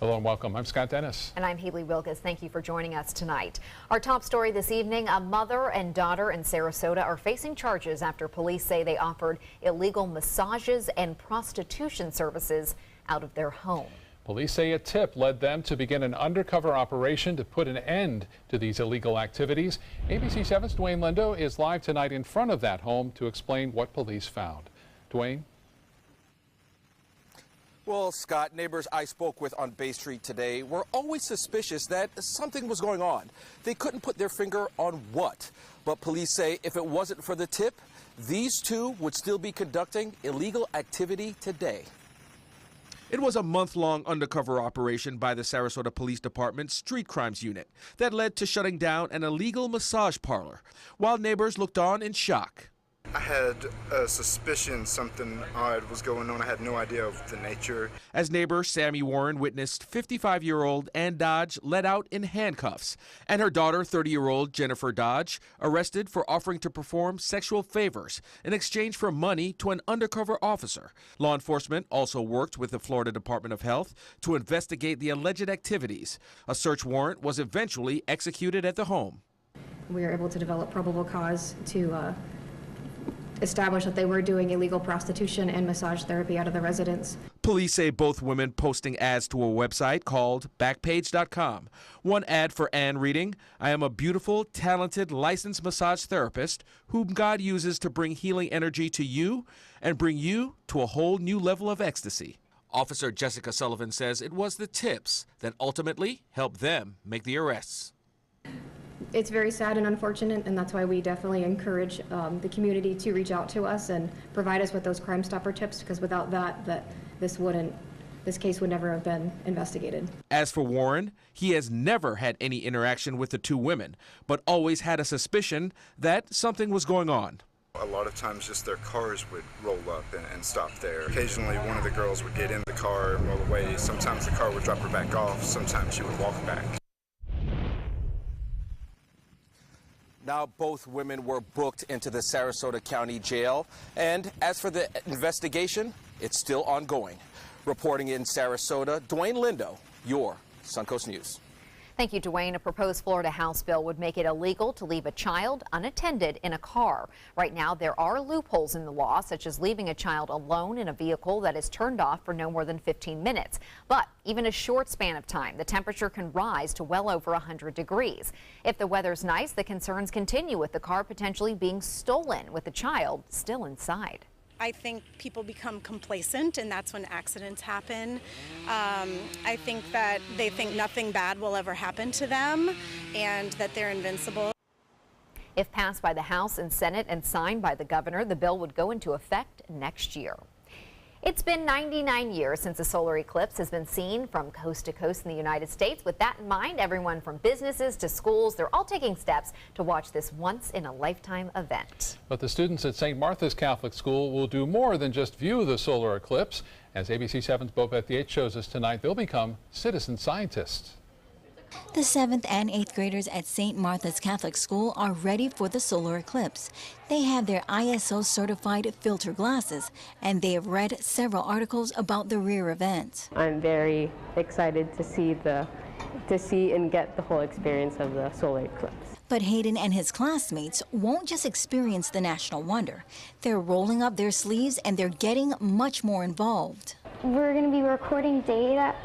Hello and welcome. I'm Scott Dennis. And I'm Haley Wilkes. Thank you for joining us tonight. Our top story this evening, a mother and daughter in Sarasota are facing charges after police say they offered illegal massages and prostitution services out of their home. Police say a tip led them to begin an undercover operation to put an end to these illegal activities. ABC 7's Dwayne Lindo is live tonight in front of that home to explain what police found. Dwayne? Well, Scott, neighbors I spoke with on Bay Street today were always suspicious that something was going on. They couldn't put their finger on what, but police say if it wasn't for the tip, these two would still be conducting illegal activity today. It was a month-long undercover operation by the Sarasota Police Department's Street Crimes Unit that led to shutting down an illegal massage parlor, while neighbors looked on in shock. I had a suspicion something odd was going on. I had no idea of the nature. As neighbor Sammy Warren witnessed 55-year-old Ann Dodge let out in handcuffs, and her daughter, 30-year-old Jennifer Dodge, arrested for offering to perform sexual favors in exchange for money to an undercover officer. Law enforcement also worked with the Florida Department of Health to investigate the alleged activities. A search warrant was eventually executed at the home. We were able to develop probable cause to establish that they were doing illegal prostitution and massage therapy out of the residence. Police say both women posting ads to a website called Backpage.com. One ad for Ann reading, "I am a beautiful, talented, licensed massage therapist whom God uses to bring healing energy to you and bring you to a whole new level of ecstasy." Officer Jessica Sullivan says it was the tips that ultimately helped them make the arrests. It's very sad and unfortunate, and that's why we definitely encourage the community to reach out to us and provide us with those Crime Stopper tips, because without that, this case would never have been investigated. As for Warren, he has never had any interaction with the two women, but always had a suspicion that something was going on. A lot of times just their cars would roll up and stop there. Occasionally one of the girls would get in the car and roll away. Sometimes the car would drop her back off. Sometimes she would walk back. Now both women were booked into the Sarasota County Jail. And as for the investigation, it's still ongoing. Reporting in Sarasota, Dwayne Lindo, your Suncoast News. Thank you, Dwayne. A proposed Florida House bill would make it illegal to leave a child unattended in a car. Right now, there are loopholes in the law, such as leaving a child alone in a vehicle that is turned off for no more than 15 minutes. But even a short span of time, the temperature can rise to well over 100 degrees. If the weather's nice, the concerns continue with the car potentially being stolen with the child still inside. I think people become complacent, and that's when accidents happen. I think that they think nothing bad will ever happen to them and that they're invincible. If passed by the House and Senate and signed by the governor, the bill would go into effect next year. It's been 99 years since a solar eclipse has been seen from coast to coast in the United States. With that in mind, everyone from businesses to schools, they're all taking steps to watch this once-in-a-lifetime event. But the students at St. Martha's Catholic School will do more than just view the solar eclipse. As ABC 7's Bo Beth shows us tonight, they'll become citizen scientists. The 7th and 8th graders at St. Martha's Catholic School are ready for the solar eclipse. They have their ISO certified filter glasses, and they have read several articles about the rare event. I'm very excited to see and get the whole experience of the solar eclipse. But Hayden and his classmates won't just experience the national wonder. They're rolling up their sleeves and they're getting much more involved. We're going to be recording data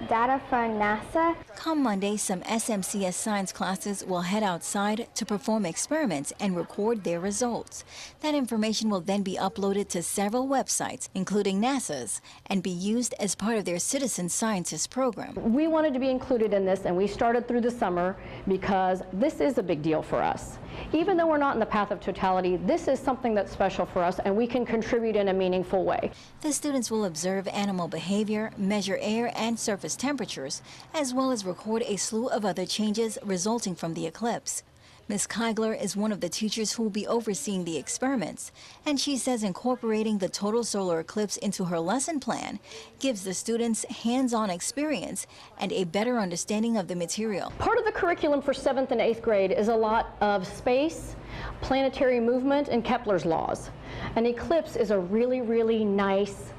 from NASA. Come Monday, some SMCS science classes will head outside to perform experiments and record their results. That information will then be uploaded to several websites, including NASA's, and be used as part of their citizen scientist program. We wanted to be included in this, and we started through the summer because this is a big deal for us. Even though we're not in the path of totality, this is something that's special for us, and we can contribute in a meaningful way. The students will observe animal behavior, measure air and surface temperatures, as well as record a slew of other changes resulting from the eclipse. Ms. Keigler is one of the teachers who will be overseeing the experiments, and she says incorporating the total solar eclipse into her lesson plan gives the students hands-on experience and a better understanding of the material. Part of the curriculum for 7th and 8th grade is a lot of space, planetary movement, and Kepler's laws. An eclipse is a really, really nice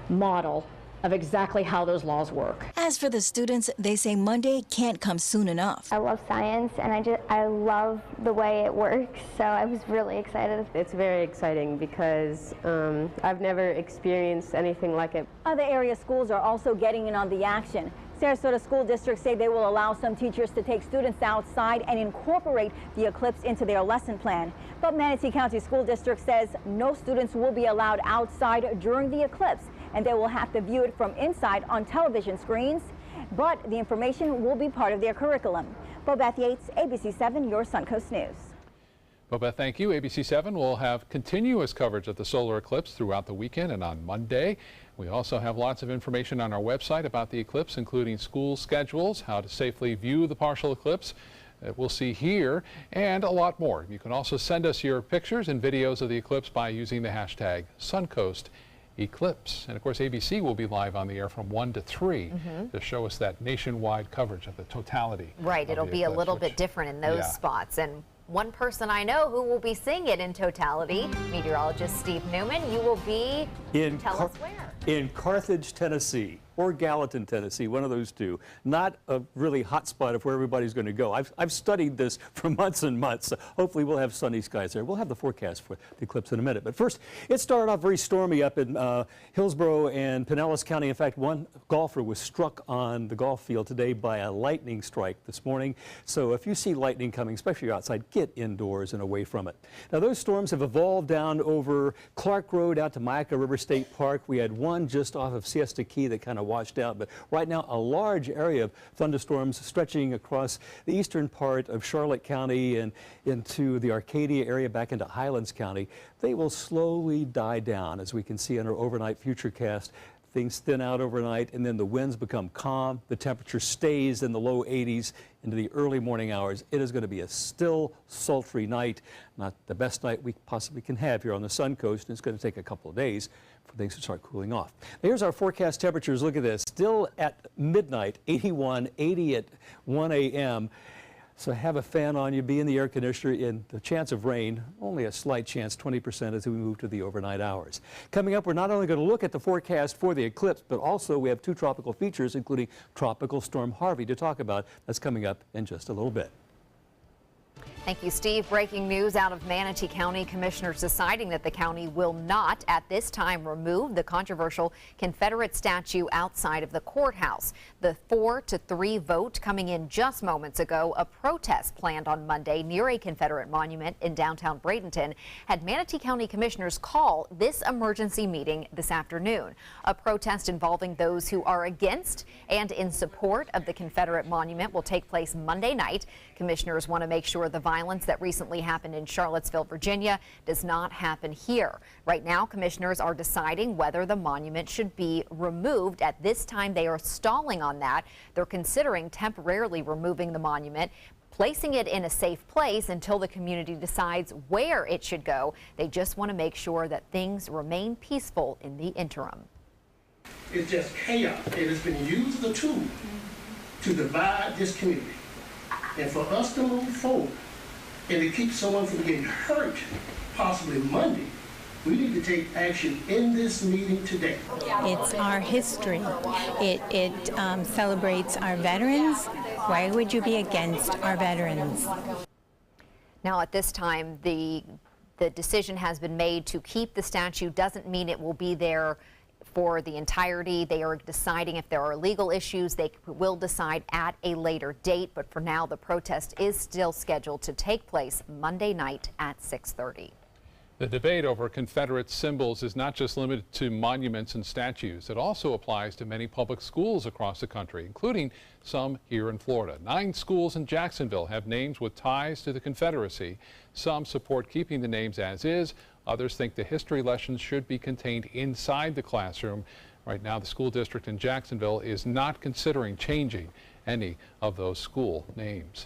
model of exactly how those laws work. As for the students, they say Monday can't come soon enough. I love science, and I love the way it works, so I was really excited. It's very exciting because I've never experienced anything like it. Other area schools are also getting in on the action. Sarasota school districts say they will allow some teachers to take students outside and incorporate the eclipse into their lesson plan. But Manatee County School District says no students will be allowed outside during the eclipse, and they will have to view it from inside on television screens. But the information will be part of their curriculum. Bobeth Yates, ABC 7, your Suncoast News. Bobeth, thank you. ABC 7 will have continuous coverage of the solar eclipse throughout the weekend and on Monday. We also have lots of information on our website about the eclipse, including school schedules, how to safely view the partial eclipse that we'll see here, and a lot more. You can also send us your pictures and videos of the eclipse by using the hashtag SuncoastEclipse. And of course, ABC will be live on the air from 1 to 3 to show us that nationwide coverage of the totality. Right, it'll be a little bit different in those spots. And one person I know who will be seeing it in totality, meteorologist Steve Newman. You will be, tell us where. In Carthage, Tennessee, or Gallatin, Tennessee, one of those two. Not a really hot spot of where everybody's going to go. I've studied this for months and months. So hopefully we'll have sunny skies there. We'll have the forecast for the eclipse in a minute. But first, it started off very stormy up in Hillsborough and Pinellas County. In fact, one golfer was struck on the golf field today by a lightning strike this morning. So if you see lightning coming, especially outside, get indoors and away from it. Now, those storms have evolved down over Clark Road out to Myakka River State Park. We had one just off of Siesta Key that kind of washed out, but right now a large area of thunderstorms stretching across the eastern part of Charlotte County and into the Arcadia area back into Highlands County. They will slowly die down, as we can see in our overnight futurecast. Things thin out overnight, and then the winds become calm. The temperature stays in the low 80s into the early morning hours. It is going to be a still, sultry night, not the best night we possibly can have here on the Sun Coast, and it's going to take a couple of days for things to start cooling off. Here's our forecast temperatures. Look at this. Still at midnight, 81, 80 at 1 a.m. So have a fan on you, be in the air conditioner, and the chance of rain, only a slight chance, 20% as we move to the overnight hours. Coming up, we're not only going to look at the forecast for the eclipse, but also we have two tropical features, including Tropical Storm Harvey, to talk about. That's coming up in just a little bit. Thank you, Steve. Breaking news out of Manatee County. Commissioners deciding that the county will not, at this time, remove the controversial Confederate statue outside of the courthouse. The 4-3 vote coming in just moments ago. A protest planned on Monday near a Confederate monument in downtown Bradenton had Manatee County commissioners call this emergency meeting this afternoon. A protest involving those who are against and in support of the Confederate monument will take place Monday night. Commissioners want to make sure the violence that recently happened in Charlottesville, Virginia, does not happen here. Right now, commissioners are deciding whether the monument should be removed. At this time, they are stalling on that. They're considering temporarily removing the monument, placing it in a safe place until the community decides where it should go. They just want to make sure that things remain peaceful in the interim. It's just chaos. It has been used as a tool to divide this community. And for us to move forward and to keep someone from getting hurt, possibly Monday, we need to take action in this meeting today. It's our history. It celebrates our veterans. Why would you be against our veterans? Now, at this time, the decision has been made to keep the statue. Doesn't mean it will be there for the entirety. They are deciding if there are legal issues. They will decide at a later date, but for now the protest is still scheduled to take place Monday night at 6:30. The debate over Confederate symbols is not just limited to monuments and statues. It also applies to many public schools across the country, including some here in Florida. 9 schools in Jacksonville have names with ties to the Confederacy. Some support keeping the names as is. Others think the history lessons should be contained inside the classroom. Right now, the school district in Jacksonville is not considering changing any of those school names.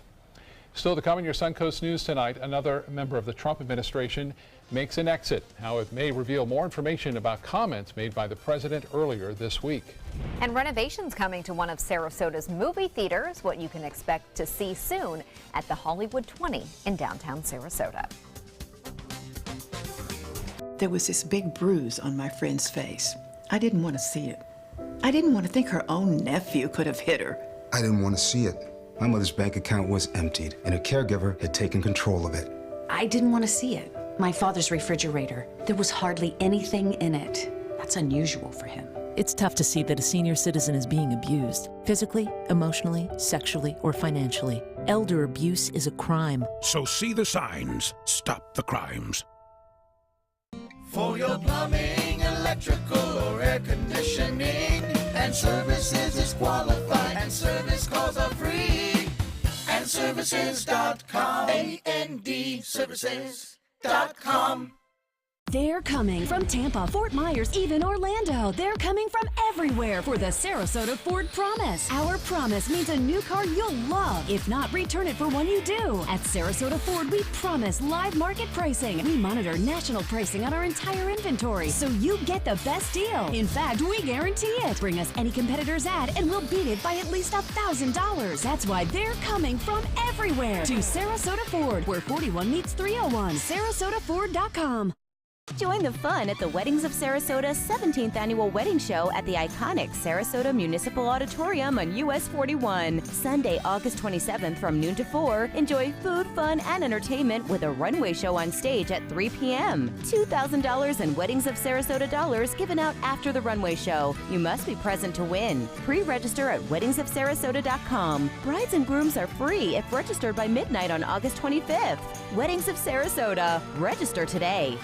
Still to come in your Suncoast News tonight, another member of the Trump administration makes an exit. How it may reveal more information about comments made by the president earlier this week. And renovations coming to one of Sarasota's movie theaters, what you can expect to see soon at the Hollywood 20 in downtown Sarasota. There was this big bruise on my friend's face. I didn't want to see it. I didn't want to think her own nephew could have hit her. I didn't want to see it. My mother's bank account was emptied, and a caregiver had taken control of it. I didn't want to see it. My father's refrigerator, there was hardly anything in it. That's unusual for him. It's tough to see that a senior citizen is being abused, physically, emotionally, sexually, or financially. Elder abuse is a crime. So see the signs. Stop the crimes. For your plumbing, electrical, or air conditioning, and services is qualified, and service calls are free. AndServices.com. AndServices.com. They're coming from Tampa, Fort Myers, even Orlando. They're coming from everywhere for the Sarasota Ford Promise. Our promise means a new car you'll love. If not, return it for one you do. At Sarasota Ford, we promise live market pricing. We monitor national pricing on our entire inventory, so you get the best deal. In fact, we guarantee it. Bring us any competitor's ad, and we'll beat it by at least $1,000. That's why they're coming from everywhere to Sarasota Ford, where 41 meets 301. SarasotaFord.com. Join the fun at the Weddings of Sarasota's 17th annual wedding show at the iconic Sarasota Municipal Auditorium on US 41. Sunday, August 27th from noon to 4. Enjoy food, fun, and entertainment with a runway show on stage at 3 p.m. $2,000 in Weddings of Sarasota dollars given out after the runway show. You must be present to win. Pre-register at weddingsofsarasota.com. Brides and grooms are free if registered by midnight on August 25th. Weddings of Sarasota. Register today.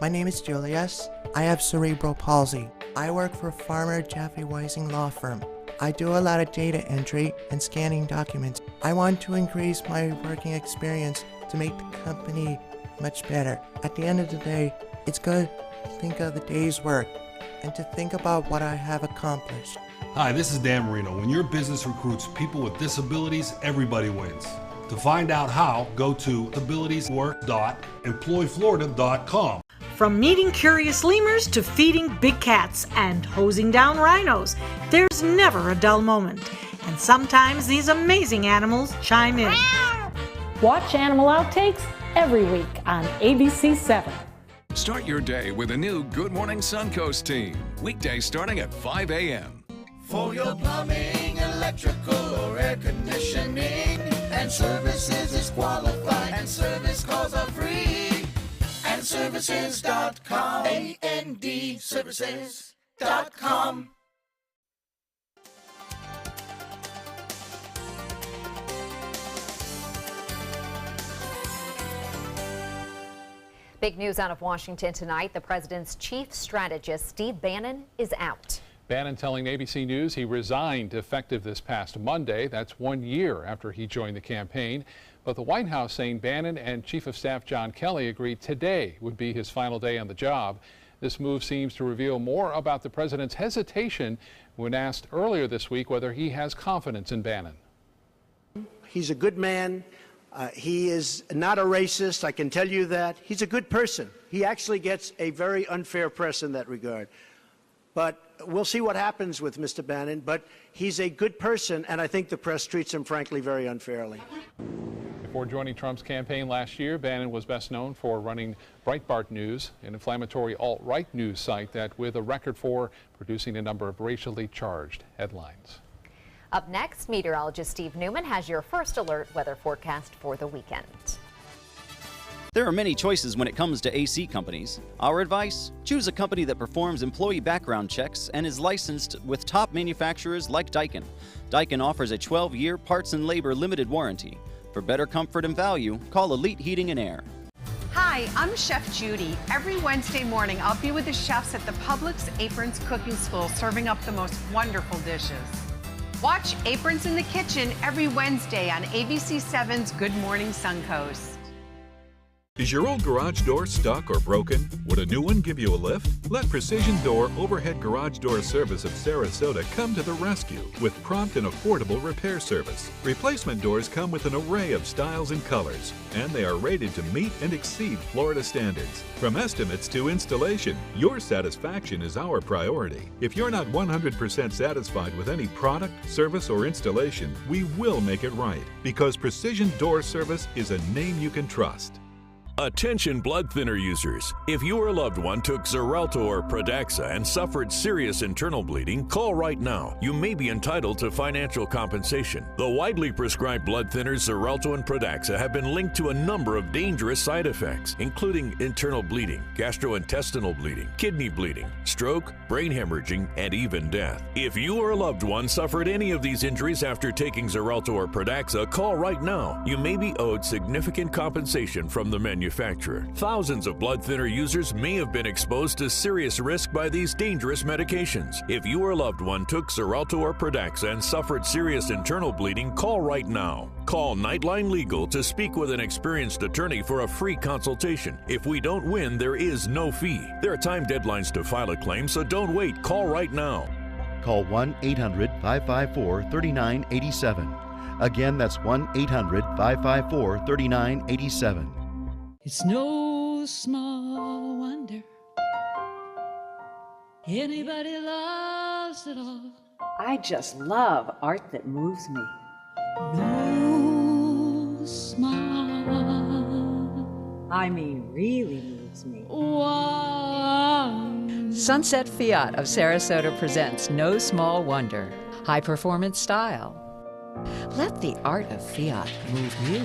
My name is Julius. I have cerebral palsy. I work for Farmer Jeffrey Weising Law Firm. I do a lot of data entry and scanning documents. I want to increase my working experience to make the company much better. At the end of the day, it's good to think of the day's work and to think about what I have accomplished. Hi, this is Dan Marino. When your business recruits people with disabilities, everybody wins. To find out how, go to abilitieswork.employflorida.com. From meeting curious lemurs to feeding big cats and hosing down rhinos, there's never a dull moment. And sometimes these amazing animals chime in. Watch Animal Outtakes every week on ABC7. Start your day with a new Good Morning Suncoast team. Weekdays starting at 5 a.m. For your plumbing, electrical, or air conditioning, and services is qualified, and service calls are free. AndServices.com. AndServices.com. Big news out of Washington tonight. The president's chief strategist, Steve Bannon, is out. Bannon telling ABC News he resigned effective this past Monday. That's 1 year after he joined the campaign. But the White House saying Bannon and Chief of Staff John Kelly agreed today would be his final day on the job. This move seems to reveal more about the president's hesitation when asked earlier this week whether he has confidence in Bannon. He's a good man. He is not a racist, I can tell you that. He's a good person. He actually gets a very unfair press in that regard. But we'll see what happens with Mr. Bannon. But he's a good person, and I think the press treats him, frankly, very unfairly. Before joining Trump's campaign last year, Bannon was best known for running Breitbart News, an inflammatory alt-right news site that with a record for producing a number of racially charged headlines. Up next, meteorologist Steve Newman has your first alert weather forecast for the weekend. There are many choices when it comes to AC companies. Our advice? Choose a company that performs employee background checks and is licensed with top manufacturers like Daikin. Daikin offers a 12-year parts and labor limited warranty. For better comfort and value, call Elite Heating and Air. Hi, I'm Chef Judy. Every Wednesday morning, I'll be with the chefs at the Publix Aprons Cooking School serving up the most wonderful dishes. Watch Aprons in the Kitchen every Wednesday on ABC7's Good Morning Suncoast. Is your old garage door stuck or broken? Would a new one give you a lift? Let Precision Door Overhead Garage Door Service of Sarasota come to the rescue with prompt and affordable repair service. Replacement doors come with an array of styles and colors, and they are rated to meet and exceed Florida standards. From estimates to installation, your satisfaction is our priority. If you're not 100% satisfied with any product, service, or installation, we will make it right, because Precision Door Service is a name you can trust. Attention blood thinner users. If you or a loved one took Xarelto or Pradaxa and suffered serious internal bleeding, call right now. You may be entitled to financial compensation. The widely prescribed blood thinners Xarelto and Pradaxa have been linked to a number of dangerous side effects, including internal bleeding, gastrointestinal bleeding, kidney bleeding, stroke, brain hemorrhaging, and even death. If you or a loved one suffered any of these injuries after taking Xarelto or Pradaxa, call right now. You may be owed significant compensation from the manufacturer. Thousands of blood thinner users may have been exposed to serious risk by these dangerous medications. If you or a loved one took Xarelto or Pradaxa and suffered serious internal bleeding, call right now. Call Nightline Legal to speak with an experienced attorney for a free consultation. If we don't win, there is no fee. There are time deadlines to file a claim, so don't wait. Call right now. Call 1-800-554-3987. Again, that's 1-800-554-3987. It's no small wonder anybody loves it all. I just love art that moves me. No small, I mean, really moves me. One. Sunset Fiat of Sarasota presents No Small Wonder. High performance style. Let the art of Fiat move you.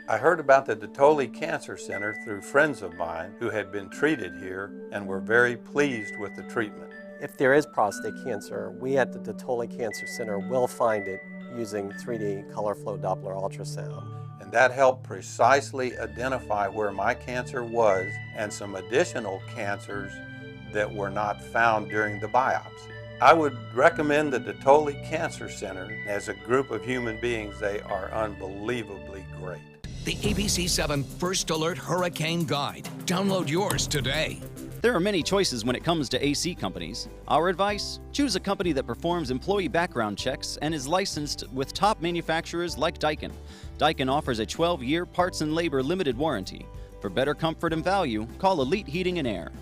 I heard about the Dotoli Cancer Center through friends of mine who had been treated here and were very pleased with the treatment. If there is prostate cancer, we at the Dotoli Cancer Center will find it using 3D color flow Doppler ultrasound. And that helped precisely identify where my cancer was and some additional cancers that were not found during the biopsy. I would recommend the Dotoli Cancer Center. As a group of human beings, they are unbelievably great. The ABC7 First Alert Hurricane Guide. Download yours today. There are many choices when it comes to AC companies. Our advice? Choose a company that performs employee background checks and is licensed with top manufacturers like Daikin. Daikin offers a 12-year parts and labor limited warranty. For better comfort and value, call Elite Heating and Air.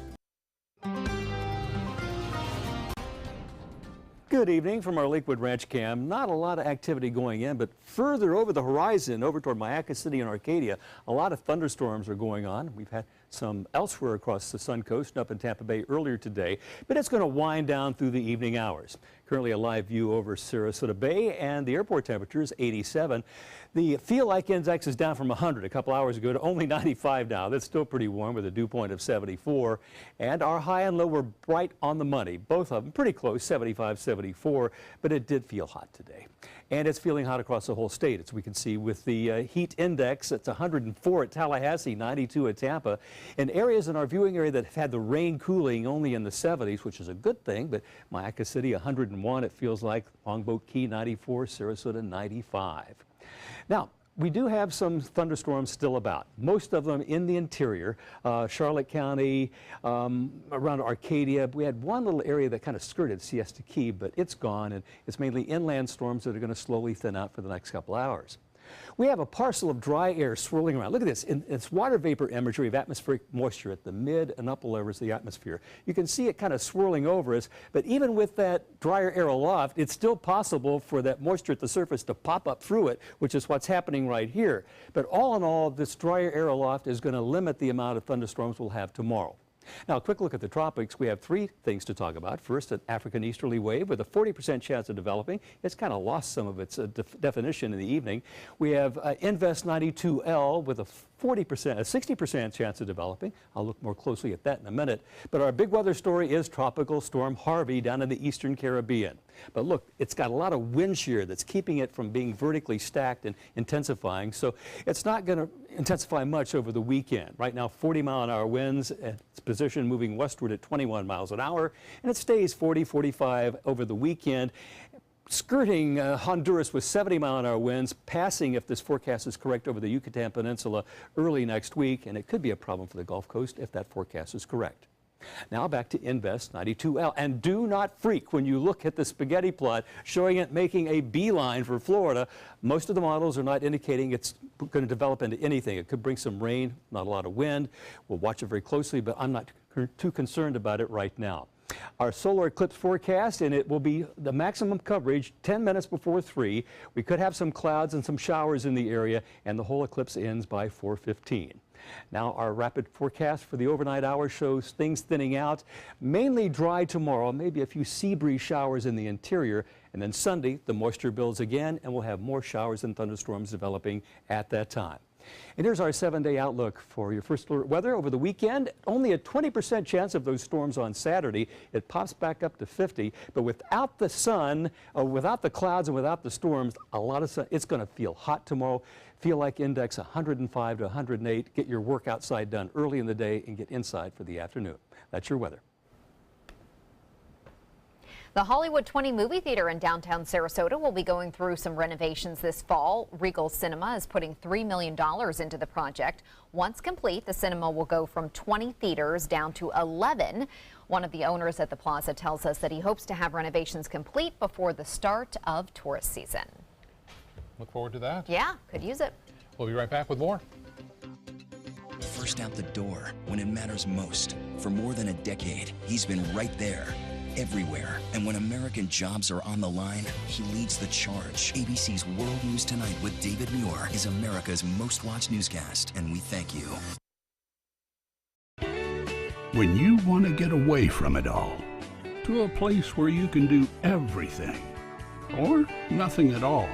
Good evening from our Lakewood Ranch Cam. Not a lot of activity going in, but further over the horizon, over toward Mayaca City and Arcadia, a lot of thunderstorms are going on. We've had some elsewhere across the Sun Coast and up in Tampa Bay earlier today, but it's going to wind down through the evening hours. Currently a live view over Sarasota Bay, and the airport temperature is 87. The feel like index is down from 100 a couple hours ago to only 95 now. That's still pretty warm with a dew point of 74. And our high and low were right on the money. Both of them pretty close, 75, 74, but it did feel hot today. And it's feeling hot across the whole state, as we can see with the heat index. It's 104 at Tallahassee, 92 at Tampa. In areas in our viewing area that have had the rain cooling only in the 70s, which is a good thing, but Mayaca City 101, it feels like. Longboat Key 94, Sarasota 95. Now, we do have some thunderstorms still about, most of them in the interior, Charlotte County, around Arcadia. We had one little area that kind of skirted Siesta Key, but it's gone, and it's mainly inland storms that are going to slowly thin out for the next couple hours. We have a parcel of dry air swirling around. Look at this. It's water vapor imagery of atmospheric moisture at the mid and upper levels of the atmosphere. You can see it kind of swirling over us, but even with that drier air aloft, it's still possible for that moisture at the surface to pop up through it, which is what's happening right here. But all in all, this drier air aloft is going to limit the amount of thunderstorms we'll have tomorrow. Now, a quick look at the tropics. We have three things to talk about. First, an African easterly wave with a 40% chance of developing. It's kind of lost some of its definition in the evening. We have Invest 92L with a 60% chance of developing. I'll look more closely at that in a minute. But our big weather story is Tropical Storm Harvey down in the eastern Caribbean. But look, it's got a lot of wind shear that's keeping it from being vertically stacked and intensifying. So it's not going to intensify much over the weekend. Right now, 40-mile-an-hour winds. Its position moving westward at 21 miles an hour. And it stays 40, 45 over the weekend. Skirting Honduras with 70-mile-an-hour winds, passing, if this forecast is correct, over the Yucatan Peninsula early next week, and it could be a problem for the Gulf Coast if that forecast is correct. Now back to Invest 92L, and do not freak when you look at the spaghetti plot showing it making a beeline for Florida. Most of the models are not indicating it's going to develop into anything. It could bring some rain, not a lot of wind. We'll watch it very closely, but I'm not too concerned about it right now. Our solar eclipse forecast, and it will be the maximum coverage 10 minutes before 3. We could have some clouds and some showers in the area, and the whole eclipse ends by 4:15. Now our rapid forecast for the overnight hours shows things thinning out, mainly dry tomorrow, maybe a few sea breeze showers in the interior, and then Sunday the moisture builds again and we'll have more showers and thunderstorms developing at that time. And here's our 7-day outlook for your first alert weather over the weekend. Only a 20% chance of those storms on Saturday. It pops back up to 50, but without the sun, without the clouds and without the storms, a lot of sun. It's going to feel hot tomorrow. Feel like index 105 to 108. Get your work outside done early in the day and get inside for the afternoon. That's your weather. The Hollywood 20 movie theater in downtown Sarasota will be going through some renovations this fall. Regal Cinema is putting $3 million into the project. Once complete, the cinema will go from 20 theaters down to 11. One of the owners at the plaza tells us that he hopes to have renovations complete before the start of tourist season. Look forward to that. Yeah, could use it. We'll be right back with more. First out the door when it matters most. For more than a decade, he's been right there, everywhere. And when American jobs are on the line, he leads the charge. ABC's World News Tonight with David Muir is America's most watched newscast, and we thank you. When you want to get away from it all, to a place where you can do everything, or nothing at all,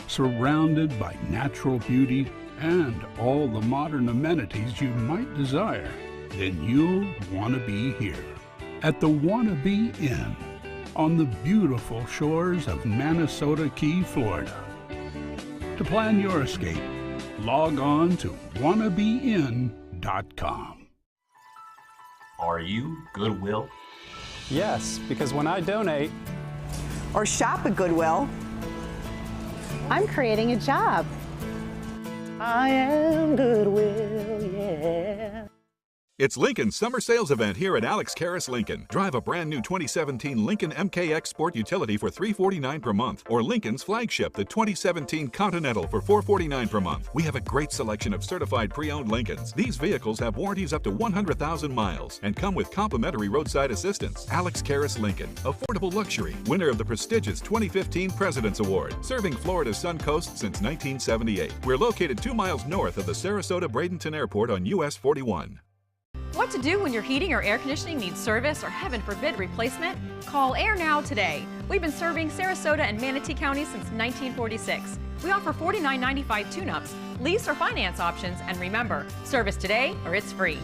surrounded by natural beauty and all the modern amenities you might desire, then you'll want to be here at the Wanna Be Inn on the beautiful shores of Manasota Key, Florida. To plan your escape, log on to wannabeinn.com. Are you Goodwill? Yes, because when I donate or shop at Goodwill, I'm creating a job. I am Goodwill, yeah. It's Lincoln's summer sales event here at Alex Karras Lincoln. Drive a brand new 2017 Lincoln MKX Sport Utility for $349 per month, or Lincoln's flagship, the 2017 Continental, for $449 per month. We have a great selection of certified pre-owned Lincolns. These vehicles have warranties up to 100,000 miles and come with complimentary roadside assistance. Alex Karras Lincoln, affordable luxury, winner of the prestigious 2015 President's Award, serving Florida's Sun Coast since 1978. We're located 2 miles north of the Sarasota-Bradenton Airport on US 41. What to do when your heating or air conditioning needs service or, heaven forbid, replacement? Call Air Now today. We've been serving Sarasota and Manatee County since 1946. We offer $49.95 tune-ups, lease or finance options, and remember, service today or it's free.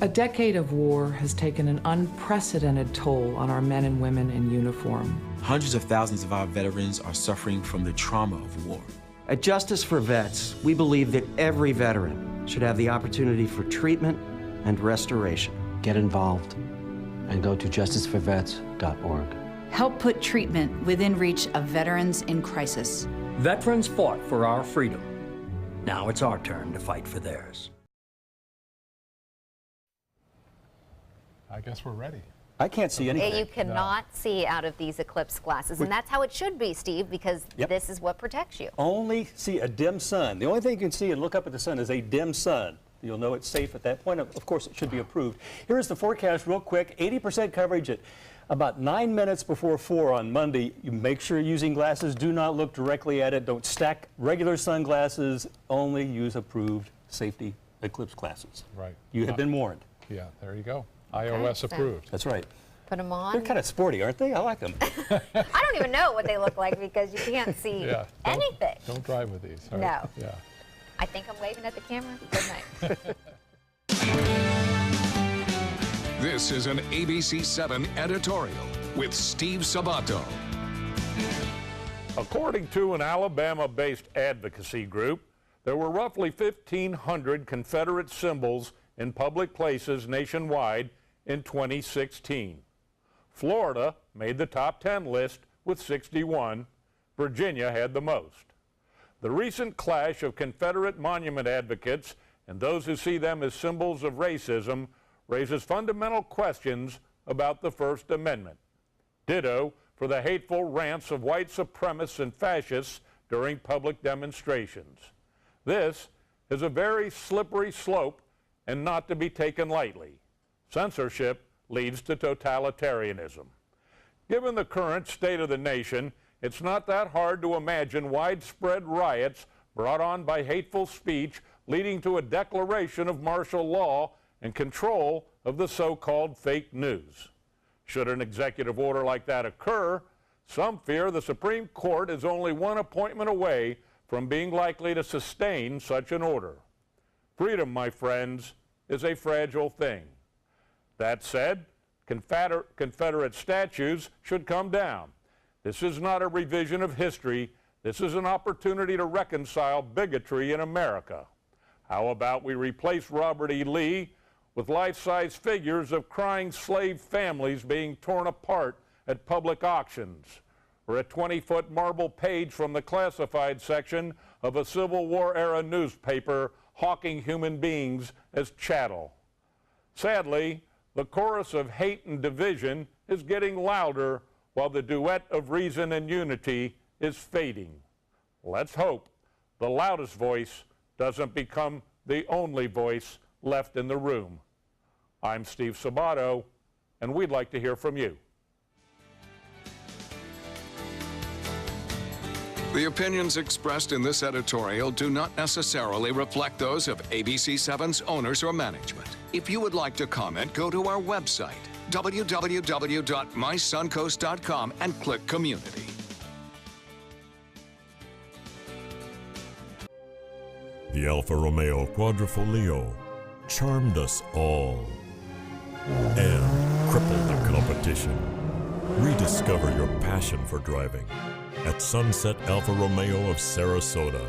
A decade of war has taken an unprecedented toll on our men and women in uniform. Hundreds of thousands of our veterans are suffering from the trauma of war. At Justice for Vets, we believe that every veteran should have the opportunity for treatment and restoration. Get involved and go to justiceforvets.org. Help put treatment within reach of veterans in crisis. Veterans fought for our freedom. Now it's our turn to fight for theirs. I guess we're ready. I can't see anything. You cannot see out of these eclipse glasses, and that's how it should be, Steve, because this is what protects you. Only see a dim sun. The only thing you can see and look up at the sun is a dim sun. You'll know it's safe at that point. Of course, it should be approved. Here's the forecast real quick. 80% coverage at about 9 minutes before 4 on Monday. You make sure you're using glasses. Do not look directly at it. Don't stack regular sunglasses. Only use approved safety eclipse glasses. Right. You have been warned. Yeah, there you go. iOS approved. That's right. Put them on. They're kind of sporty, aren't they? I like them. I don't even know what they look like because you can't see anything. Don't drive with these. Right? No. Yeah. I think I'm waving at the camera. Good night. This is an ABC 7 editorial with Steve Sabato. According to an Alabama-based advocacy group, there were roughly 1,500 Confederate symbols in public places nationwide in 2016. Florida made the top 10 list with 61. Virginia had the most. The recent clash of Confederate monument advocates and those who see them as symbols of racism raises fundamental questions about the First Amendment. Ditto for the hateful rants of white supremacists and fascists during public demonstrations. This is a very slippery slope and not to be taken lightly. Censorship leads to totalitarianism. Given the current state of the nation, it's not that hard to imagine widespread riots brought on by hateful speech leading to a declaration of martial law and control of the so-called fake news. Should an executive order like that occur, some fear the Supreme Court is only one appointment away from being likely to sustain such an order. Freedom, my friends, is a fragile thing. That said, Confederate statues should come down. This is not a revision of history. This is an opportunity to reconcile bigotry in America. How about we replace Robert E. Lee with life-size figures of crying slave families being torn apart at public auctions, or a 20-foot marble page from the classified section of a Civil War-era newspaper hawking human beings as chattel. Sadly, the chorus of hate and division is getting louder while the duet of reason and unity is fading. Let's hope the loudest voice doesn't become the only voice left in the room. I'm Steve Sabato, and we'd like to hear from you. The opinions expressed in this editorial do not necessarily reflect those of ABC7's owners or management. If you would like to comment, go to our website, www.mysuncoast.com, and click Community. The Alfa Romeo Quadrifoglio charmed us all and crippled the competition. Rediscover your passion for driving at Sunset Alfa Romeo of Sarasota.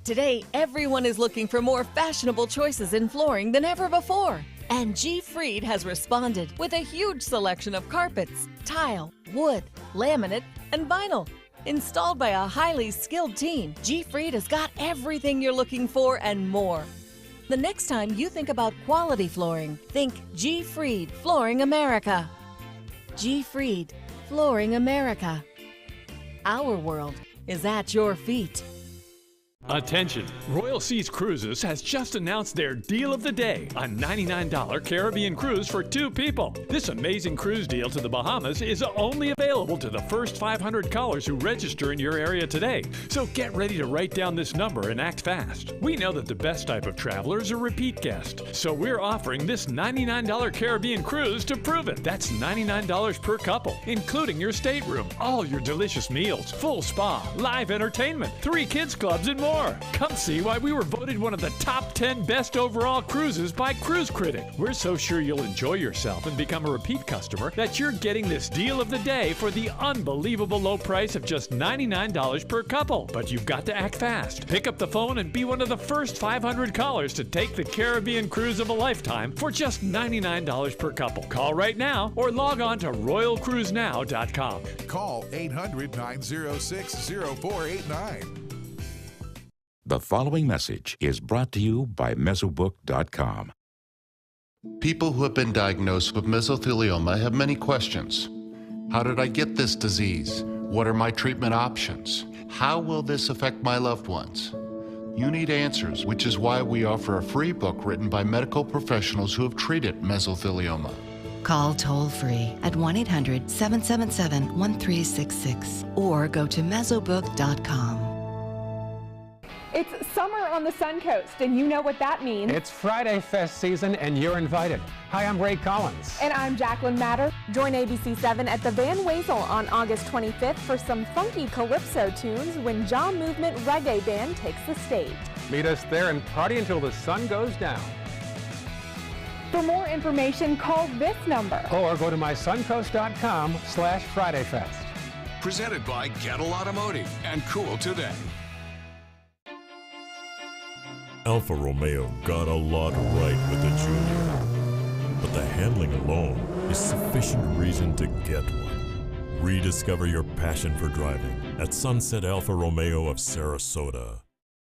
Today, everyone is looking for more fashionable choices in flooring than ever before. And G. Fried has responded with a huge selection of carpets, tile, wood, laminate, and vinyl. Installed by a highly skilled team, G. Fried has got everything you're looking for and more. The next time you think about quality flooring, think G. Fried Flooring America. G. Fried Flooring America. Our world is at your feet. Attention! Royal Seas Cruises has just announced their deal of the day, a $99 Caribbean cruise for 2 people. This amazing cruise deal to the Bahamas is only available to the first 500 callers who register in your area today. So get ready to write down this number and act fast. We know that the best type of traveler is a repeat guest, so we're offering this $99 Caribbean cruise to prove it. That's $99 per couple, including your stateroom, all your delicious meals, full spa, live entertainment, 3 kids clubs, and more. Come see why we were voted one of the top 10 best overall cruises by Cruise Critic. We're so sure you'll enjoy yourself and become a repeat customer that you're getting this deal of the day for the unbelievable low price of just $99 per couple. But you've got to act fast. Pick up the phone and be one of the first 500 callers to take the Caribbean cruise of a lifetime for just $99 per couple. Call right now or log on to RoyalCruiseNow.com. Call 800-906-0489. The following message is brought to you by Mesobook.com. People who have been diagnosed with mesothelioma have many questions. How did I get this disease? What are my treatment options? How will this affect my loved ones? You need answers, which is why we offer a free book written by medical professionals who have treated mesothelioma. Call toll-free at 1-800-777-1366 or go to Mesobook.com. It's summer on the Suncoast, and you know what that means. It's Friday Fest season, and you're invited. Hi, I'm Ray Collins. And I'm Jacqueline Matter. Join ABC7 at the Van Wezel on August 25th for some funky calypso tunes when Jaw Movement Reggae Band takes the stage. Meet us there and party until the sun goes down. For more information, call this number. Or go to mysuncoast.com/FridayFest. Presented by Gettle Automotive and Cool Today. Alfa Romeo got a lot right with the Junior, but the handling alone is sufficient reason to get one. Rediscover your passion for driving at Sunset Alfa Romeo of Sarasota.